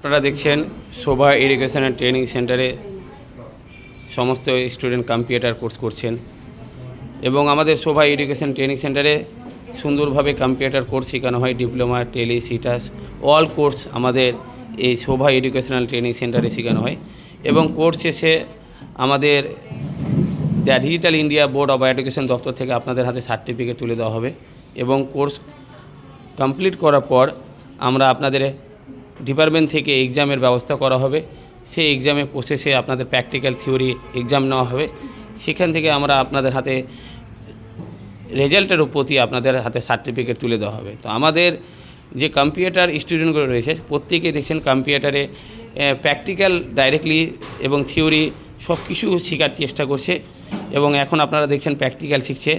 আপনারা দেখছেন শোভা education and training সেন্টারে সমস্ত স্টুডেন্ট কম্পিউটার কোর্স করছেন এবং আমাদের শোভা এডুকেশন ট্রেনিং সেন্টারে সুন্দরভাবে কম্পিউটার কোর্স শেখানো হয়। ডিপ্লোমা, টেলি, সিটাস অল কোর্স আমাদের এই শোভা এডুকেশনাল ট্রেনিং সেন্টারে শেখানো হয় এবং কোর্স শেষে আমাদের the digital India board of education দপ্তর থেকে আপনাদের হাতে সার্টিফিকেট তুলে দেওয়া হবে এবং কোর্স কমপ্লিট করার পর আমরা আপনাদের ডিপার্টমেন্ট থেকে এক্সামের ব্যবস্থা করা হবে। সেই এক্সামে প্রসেসে আপনাদের প্র্যাকটিক্যাল থিওরি এক্সাম নেওয়া হবে। সেখান থেকে আমরা আপনাদের হাতে রেজাল্টের প্রতি আপনাদের হাতে সার্টিফিকেট তুলে দেওয়া হবে। তো আমাদের যে কম্পিউটার স্টুডেন্টগুলো রয়েছে প্রত্যেকেই দেখছেন কম্পিউটারে প্র্যাকটিক্যাল ডাইরেক্টলি এবং থিওরি সব কিছু শেখার চেষ্টা করছে এবং এখন আপনারা দেখছেন প্র্যাকটিক্যাল শিখছে।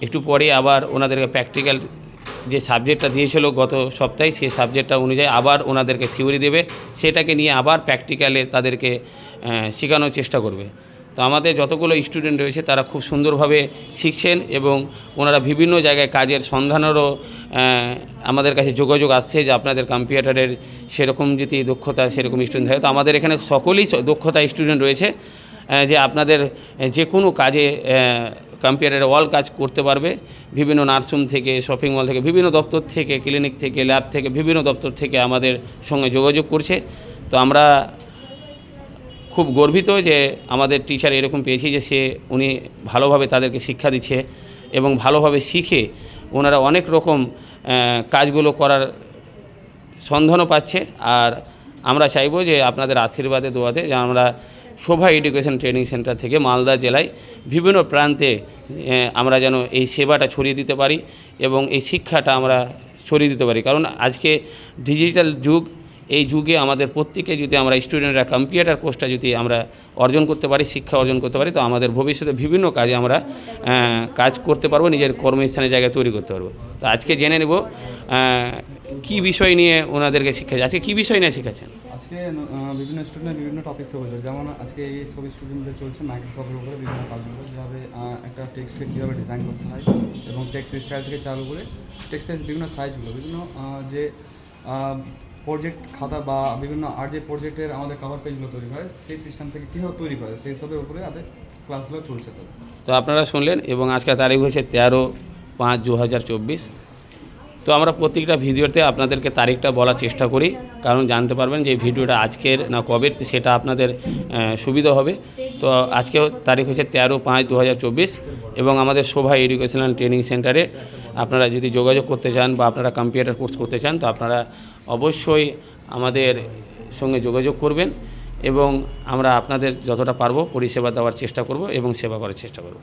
একটু পরে আবার ওনাদেরকে প্র্যাকটিক্যাল যে সাবজেক্টটা দিয়েছিল গত সপ্তাহে সেই সাবজেক্টটা অনুযায়ী আবার ওনাদেরকে থিওরি দেবে, সেটাকে নিয়ে আবার প্র্যাকটিক্যালে তাদেরকে শেখানোর চেষ্টা করবে। তো আমাদের যতগুলো স্টুডেন্ট রয়েছে তারা খুব সুন্দরভাবে শিখছেন এবং ওনারা বিভিন্ন জায়গায় কাজের সন্ধানেরও আমাদের কাছে যোগাযোগ আসছে যে আপনাদের কম্পিউটারের সেরকম যদি দক্ষতা সেরকম স্টুডেন্ট থাকে। তো আমাদের এখানে সকলেই দক্ষতা স্টুডেন্ট রয়েছে যে আপনাদের যে কোনো কাজে কম্পিউটারে অল কাজ করতে পারবে। বিভিন্ন নার্সিং থেকে, শপিং মল থেকে, বিভিন্ন দপ্তর থেকে, ক্লিনিক থেকে, ল্যাব থেকে, বিভিন্ন দপ্তর থেকে আমাদের সঙ্গে যোগাযোগ করছে। তো আমরা খুব গর্বিত যে আমাদের টিচার এরকম পেয়েছি যে উনি ভালোভাবে তাদেরকে শিক্ষা দিচ্ছে এবং ভালোভাবে শিখে ওনারা অনেক রকম কাজগুলো করার সন্ধানও পাচ্ছে। আর আমরা চাইবো যে আপনাদের আশীর্বাদে দোয়াতে যে আমরা শোভা এডুকেশন ট্রেনিং সেন্টার থেকে মালদা জেলায় বিভিন্ন প্রান্তে আমরা যেন এই সেবাটা ছড়িয়ে দিতে পারি এবং এই শিক্ষাটা আমরা ছড়িয়ে দিতে পারি। কারণ আজকে ডিজিটাল যুগ, এই যুগে আমাদের প্রত্যেকে যদি আমরা স্টুডেন্টরা কম্পিউটার কোর্সটা যদি আমরা অর্জন করতে পারি, শিক্ষা অর্জন করতে পারি, তো আমাদের ভবিষ্যতে বিভিন্ন কাজে আমরা কাজ করতে পারবো, নিজের কর্মস্থানের জায়গায় তৈরি করতে পারবো। তো আজকে জেনে নেব কী বিষয় নিয়ে ওনাদেরকে শিক্ষা, আজকে কী বিষয় নিয়ে শেখাচ্ছেন? আজকে বিভিন্ন স্টুডেন্ট বিভিন্ন টপিক্সে বলছে, যেমন আজকে এই সব স্টুডেন্টদের চলছে মাইক্রোসফটের উপরে বিভিন্ন কাজগুলো, যেভাবে একটা টেক্সটকে কীভাবে ডিজাইন করতে হয় এবং টেক্সট স্টাইল থেকে চালু করে টেক্সটের বিভিন্ন সাইজগুলো, বিভিন্ন যে প্রজেক্ট খাতা বা বিভিন্ন আর যে প্রজেক্টের আমাদের কভার পেজগুলো তৈরি হয় সেই সিস্টেম থেকে কীভাবে তৈরি করে সেই সবের উপরে আমাদের ক্লাসগুলো চলছে। তো আপনারা শুনলেন এবং আজকে তারিখ হয়েছে 13/5/2024। তো আমরা প্রত্যেকটা ভিডিওতে আপনাদেরকে তারিখটা বলার চেষ্টা করি, কারণ জানতে পারবেন যে ভিডিওটা আজকের না কবের, সেটা আপনাদের সুবিধা হবে। তো আজকে তারিখ হচ্ছে 13/5/2024 এবং আমাদের শোভা এডুকেশনাল ট্রেনিং সেন্টারে আপনারা যদি যোগাযোগ করতে চান বা আপনারা কম্পিউটার কোর্স করতে চান তো আপনারা অবশ্যই আমাদের সঙ্গে যোগাযোগ করবেন এবং আমরা আপনাদের যতটা পারবো পরিষেবা দেওয়ার চেষ্টা করব এবং সেবা করার চেষ্টা করব।